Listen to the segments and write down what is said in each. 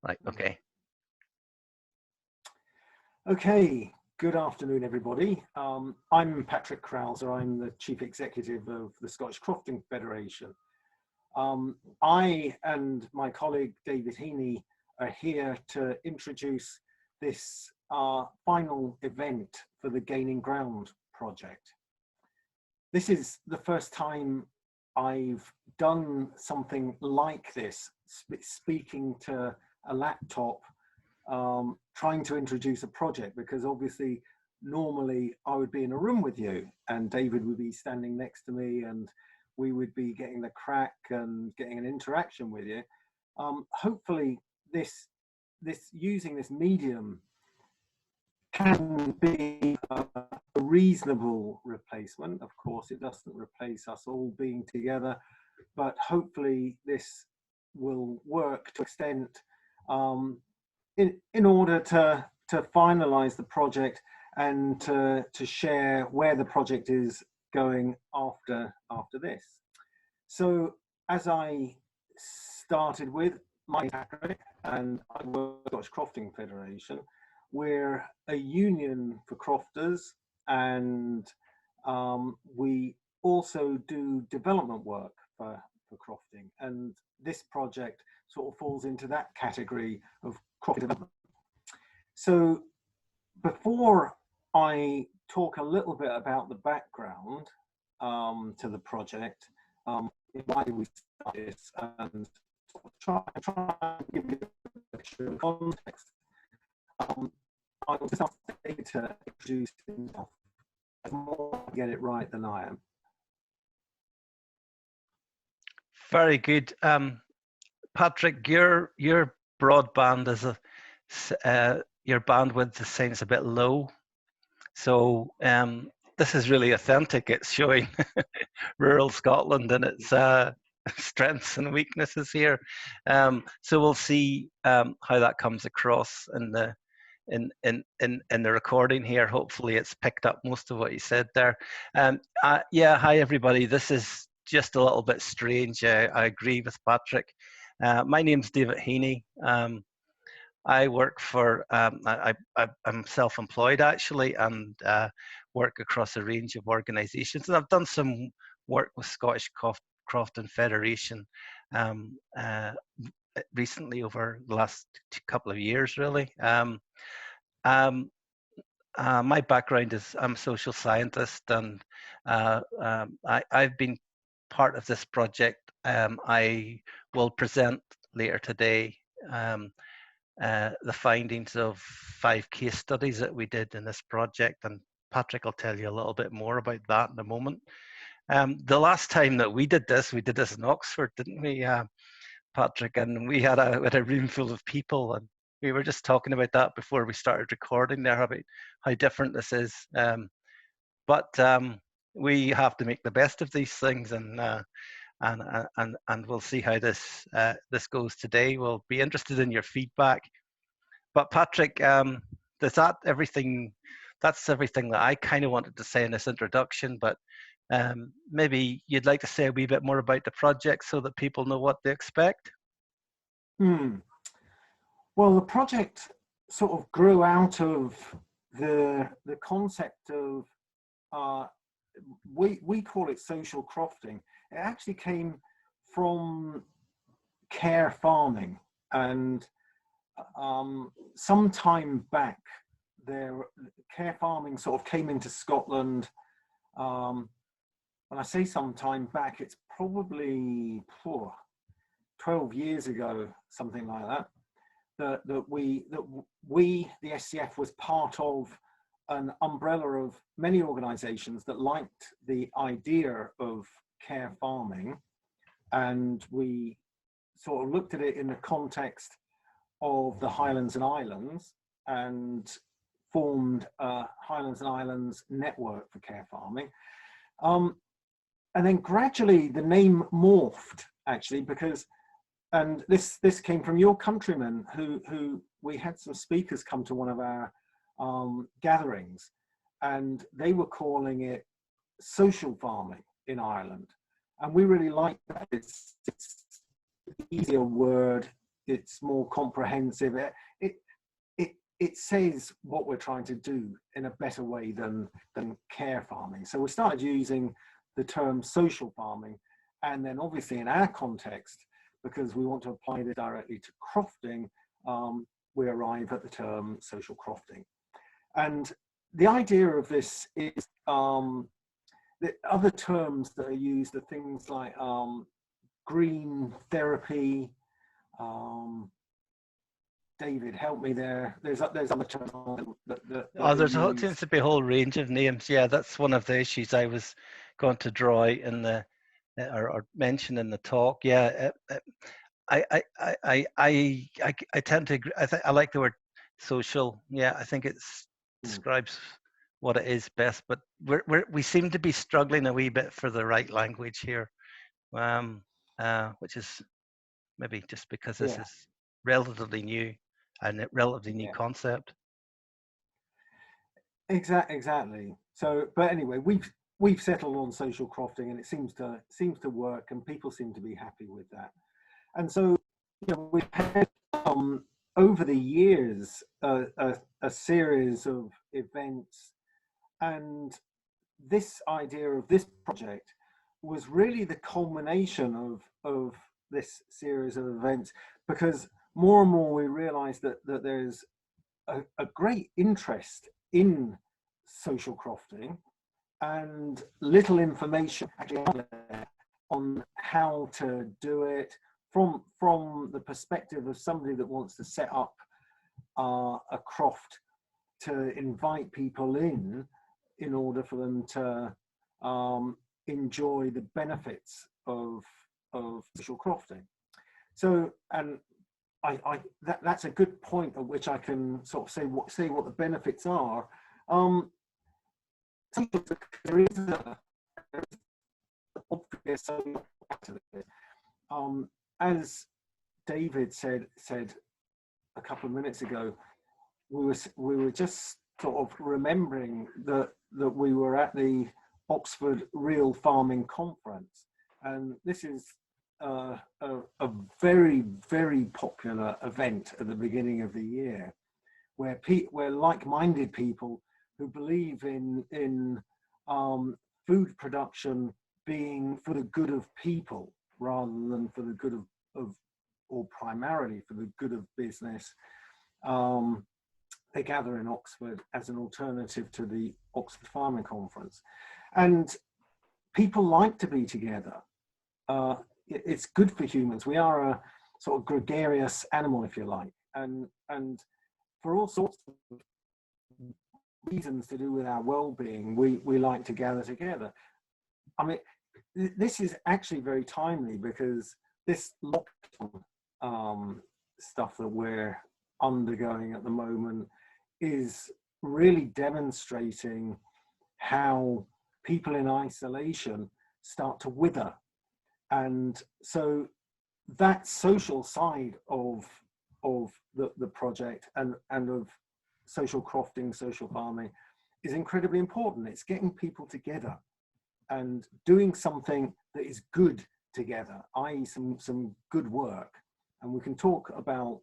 Right, okay. Okay, good afternoon, everybody. I'm Patrick Krause. I'm the Chief Executive of the Scottish Crofting Federation. I and my colleague David Heaney are here to introduce this final event for the Gaining Ground project. This is the first time I've done something like this, speaking to a laptop, trying to introduce a project, because obviously normally I would be in a room with you and David would be standing next to me and we would be getting the crack and getting an interaction with you. Hopefully using this medium can be a reasonable replacement. Of course, it doesn't replace us all being together, but hopefully this will work to extent in order to finalize the project and to share where the project is going after this. So as I started with, my Patrick, and I work at the Scottish Crofting Federation. We're a union for crofters, and we also do development work for crofting, and this project sort of falls into that category of crofting development. So before I talk a little bit about the background to the project, why we started this, and try and give you a picture of context, I will just ask David to introduce himself. More get it right than I am. Very good. Patrick, your broadband is your bandwidth sounds a bit low. So this is really authentic. It's showing rural Scotland and its strengths and weaknesses here. So we'll see how that comes across in the recording here. Hopefully it's picked up most of what you said there. Yeah, hi everybody. This is just a little bit strange. I agree with Patrick. My name's David Heaney. I work for, I'm self-employed actually, and work across a range of organisations. And I've done some work with Scottish Crofting Federation recently over the last couple of years, really. My background is I'm a social scientist, and I've been part of this project. I will present later today the findings of 5 case studies that we did in this project, and Patrick will tell you a little bit more about that in a moment. The last time that we did this in Oxford, didn't we, Patrick? And we had a room full of people, and we were just talking about that before we started recording there, about how different this is. But we have to make the best of these things, and we'll see how this goes today. We'll be interested in your feedback. But Patrick, that's everything that I kind of wanted to say in this introduction, but maybe you'd like to say a wee bit more about the project so that people know what to expect? Well, the project sort of grew out of the concept of, we call it social crofting. It actually came from care farming, and some time back, care farming sort of came into Scotland. When I say some time back, it's probably 12 years ago, something like that. That we, the SCF, was part of an umbrella of many organisations that liked the idea of care farming, and we sort of looked at it in the context of the Highlands and Islands and formed a Highlands and Islands network for care farming. And then gradually the name morphed, actually, because, and this came from your countrymen, who we had some speakers come to one of our gatherings, and they were calling it social farming in Ireland. And we really like that. It's an easier word. it's more comprehensive. It says what we're trying to do in a better way than care farming. So we started using the term social farming, and then obviously in our context, because we want to apply it directly to crofting, we arrive at the term social crofting. And the idea of this is the other terms that are used are things like green therapy. David, help me there. There's other terms that There seems to be a whole range of names. Yeah, that's one of the issues I was going to draw out in the or mention in the talk. Yeah, I tend to agree. I like the word social. Yeah, I think it describes what it is best. But we seem to be struggling a wee bit for the right language here, which is maybe just because this is relatively new and a relatively new concept. Exactly. So, but anyway, we've settled on social crofting, and it seems to work, and people seem to be happy with that. And so, you know, we've had over the years a series of events, and this idea of this project was really the culmination of this series of events, because more and more we realized that there's a great interest in social crofting and little information actually out there on how to do it from the perspective of somebody that wants to set up a croft to invite people in order for them to enjoy the benefits of social crofting. So, and that's a good point at which I can sort of say what the benefits are. There is an obvious to this. As David said a couple of minutes ago, we were just sort of remembering that we were at the Oxford Real Farming Conference, and this is a very, very popular event at the beginning of the year, where like-minded people who believe in food production being for the good of people rather than for the good of or primarily for the good of business. They gather in Oxford as an alternative to the Oxford Farming Conference, and people like to be together. It's good for humans. We are a sort of gregarious animal, if you like, and for all sorts of reasons to do with our well-being, we like to gather together. I mean, this is actually very timely, because this lockdown stuff that we're undergoing at the moment is really demonstrating how people in isolation start to wither. And so that social side of the project and of social crofting, social farming, is incredibly important. It's getting people together and doing something that is good together, i.e. some good work. And we can talk about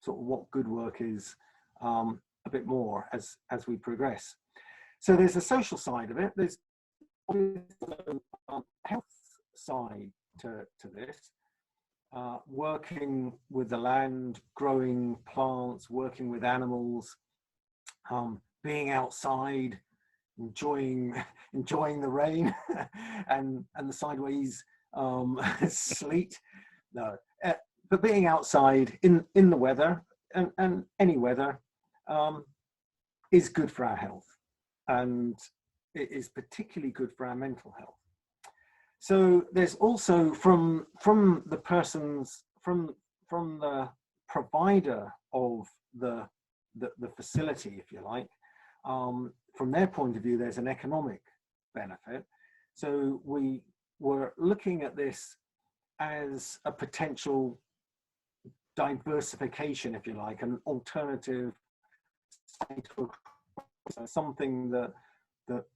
sort of what good work is a bit more as we progress. So there's a social side of it. There's a health side to this. Working with the land, growing plants, working with animals, being outside, enjoying the rain and the sideways sleet. No, but being outside in the weather and any weather is good for our health, and it is particularly good for our mental health. So there's also from the provider of the facility, if you like, from their point of view, there's an economic benefit. So we were looking at this as a potential diversification, if you like, an alternative, something that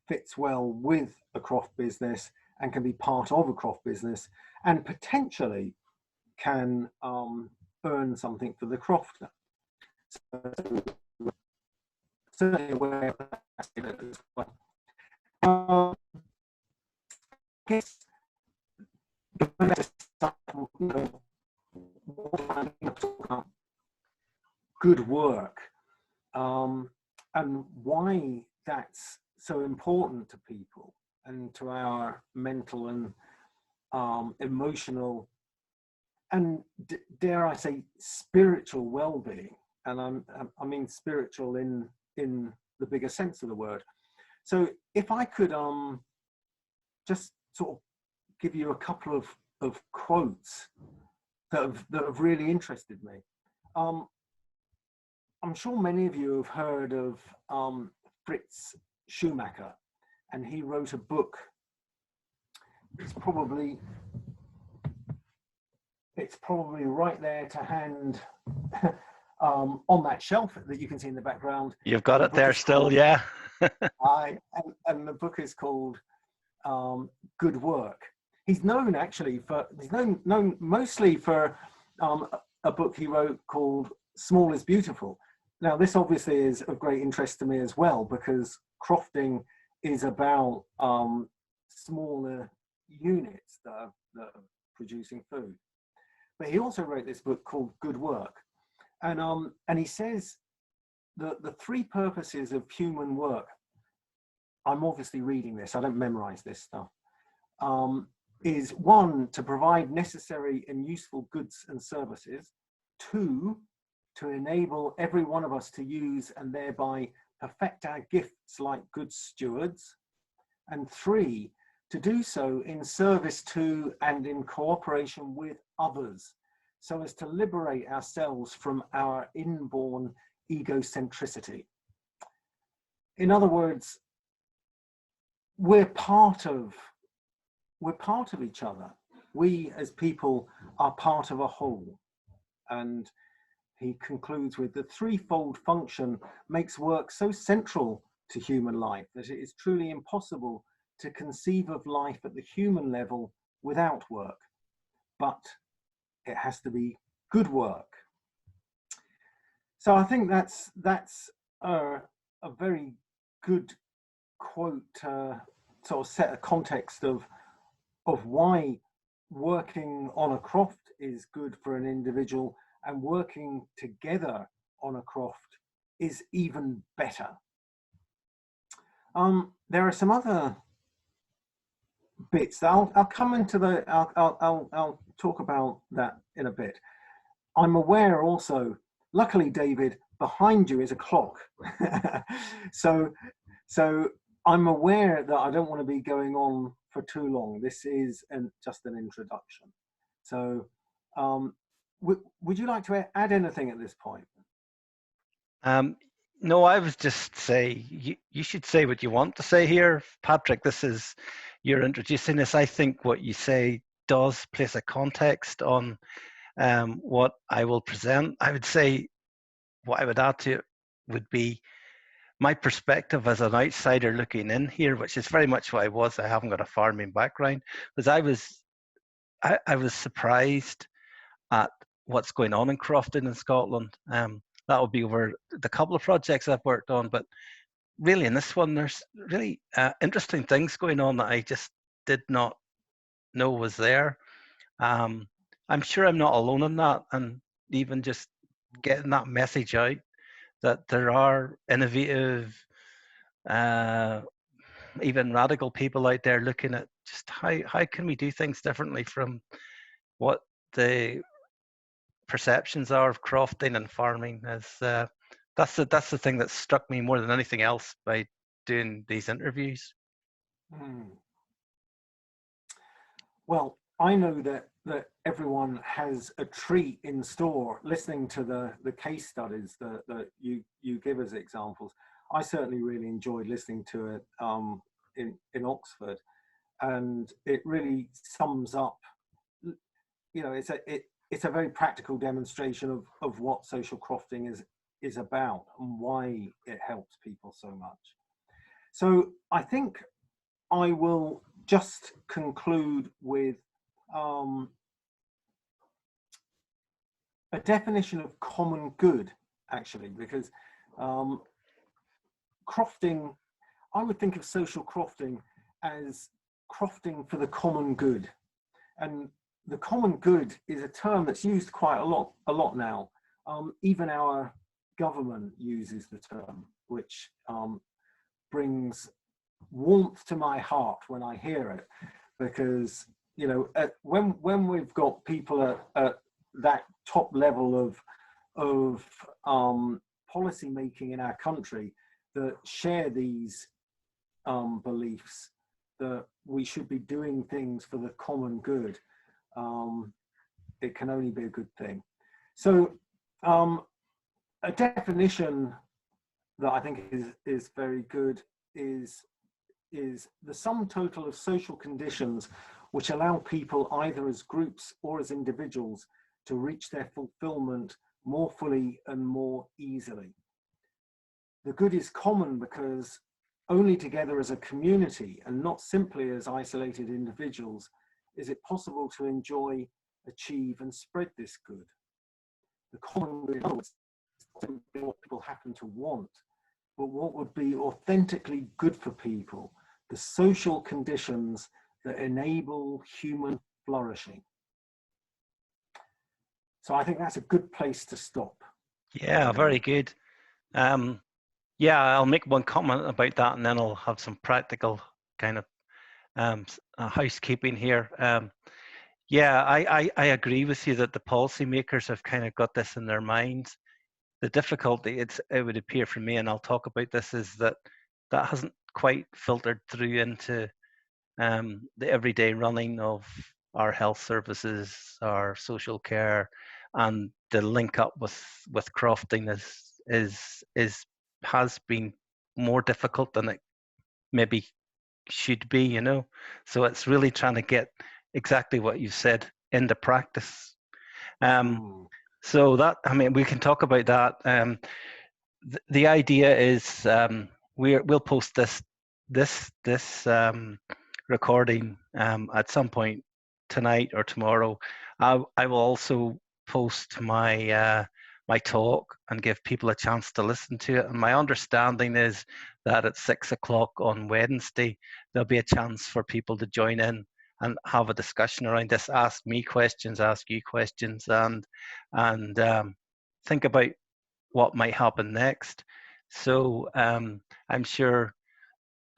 fits well with a croft business and can be part of a croft business, and potentially can earn something for the crofter. So, certainly aware of that as well. I guess good work, and why that's so important to people and to our mental and emotional and dare I say spiritual well-being. And I mean spiritual in the bigger sense of the word. So if I could just sort of give you a couple of quotes that have really interested me. I'm sure many of you have heard of Fritz Schumacher, and he wrote a book. It's probably right there to hand on that shelf that you can see in the background. You've got it there still, yeah. And the book is called Good Work. He's known actually for, he's known mostly for a book he wrote called Small is Beautiful. Now this obviously is of great interest to me as well, because crofting is about smaller units that are producing food. But he also wrote this book called Good Work. And he says that the three purposes of human work, I'm obviously reading this, I don't memorize this stuff, is one, to provide necessary and useful goods and services, two, to enable every one of us to use and thereby perfect our gifts like good stewards, and three, to do so in service to and in cooperation with others, so as to liberate ourselves from our inborn egocentricity. In other words, we're part of each other. We as people are part of a whole. And he concludes with, the threefold function makes work so central to human life that it is truly impossible to conceive of life at the human level without work. But it has to be good work. So I think that's a very good quote to sort of set a context of why working on a croft is good for an individual, and working together on a croft is even better. There are some other bits that I'll come into the, I'll talk about that in a bit. I'm aware also, luckily David, behind you is a clock. so I'm aware that I don't want to be going on for too long. This is just an introduction. So would you like to add anything at this point? No, I would just say, you should say what you want to say here, Patrick. You're introducing this. I think what you say does place a context on what I will present. I would say what I would add to it would be my perspective as an outsider looking in here, which is very much what I was. I haven't got a farming background, because I was surprised at what's going on in Crofting in Scotland. That will be over the couple of projects I've worked on, but really in this one, there's really interesting things going on that I just did not know was there. I'm sure I'm not alone in that, and even just getting that message out that there are innovative, even radical people out there looking at just how can we do things differently from what the perceptions are of crofting and farming. That's the thing that struck me more than anything else by doing these interviews. Well, I know that everyone has a treat in store listening to the case studies that you give as examples. I certainly really enjoyed listening to it in Oxford, and it really sums up, you know, it's a very practical demonstration of what social crofting is about and why it helps people so much. So I think I will just conclude with a definition of common good, actually, because crofting, I would think of social crofting as crofting for the common good. And the common good is a term that's used quite a lot now. Even our government uses the term, which brings warmth to my heart when I hear it, because you know, when we've got people at that top level of policy making in our country that share these beliefs that we should be doing things for the common good, it can only be a good thing. So a definition that I think is very good is the sum total of social conditions which allow people either as groups or as individuals to reach their fulfillment more fully and more easily. The good is common because only together as a community and not simply as isolated individuals is it possible to enjoy, achieve and spread this good. The common good is simply what people happen to want, but what would be authentically good for people, the social conditions that enable human flourishing. So I think that's a good place to stop. Yeah, very good. Yeah, I'll make one comment about that and then I'll have some practical kind of housekeeping here. Yeah, I agree with you that the policymakers have kind of got this in their minds. The difficulty, it would appear for me, and I'll talk about this, is that hasn't quite filtered through into the everyday running of our health services, our social care, and the link up with crofting has been more difficult than it maybe should be, you know. So it's really trying to get exactly what you said into practice. So that, I mean, we can talk about that. The idea is we'll post this recording at some point tonight or tomorrow. I will also post my my talk and give people a chance to listen to it. And my understanding is that at 6 o'clock on Wednesday, there'll be a chance for people to join in and have a discussion around this. Ask me questions, ask you questions, and think about what might happen next. So I'm sure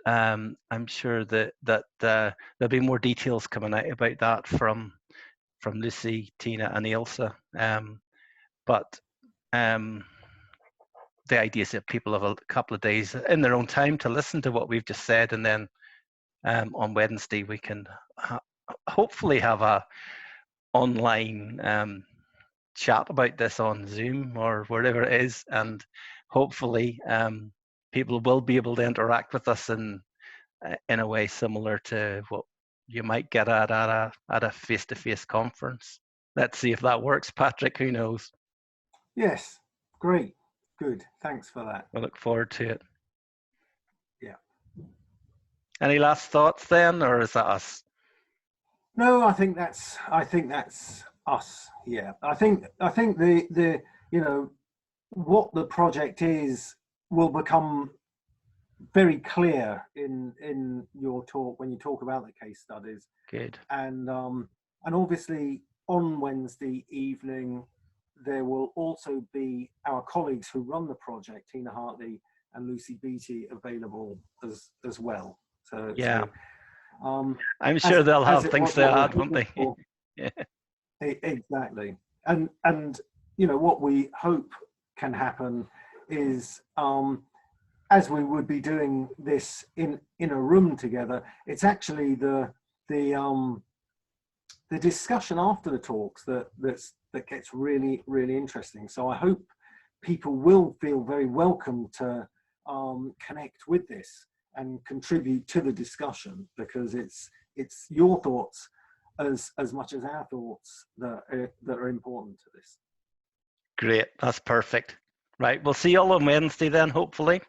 that there'll be more details coming out about that from Lucy, Tina, and Ailsa. But the idea is that people have a couple of days in their own time to listen to what we've just said, and then on Wednesday we can hopefully have a online chat about this on Zoom or wherever it is, and hopefully people will be able to interact with us in a way similar to what you might get at a face-to-face conference. Let's see if that works, Patrick. Who knows? Yes, great, good. Thanks for that. I look forward to it. Yeah. Any last thoughts then, or is that us? No, I think that's us. Yeah, I think the you know what the project is will become very clear in your talk when you talk about the case studies. Good. And obviously on Wednesday evening there will also be our colleagues who run the project, Tina Hartley and Lucy Beattie, available as well. So yeah. So, I'm sure they'll have things to add, won't they? Yeah. Exactly. And you know what we hope can happen is as we would be doing this in a room together, it's actually the discussion after the talks that gets really interesting. So I hope people will feel very welcome to connect with this and contribute to the discussion, because it's your thoughts as much as our thoughts that are important to this. Great, that's perfect. Right, we'll see you all on Wednesday then, hopefully.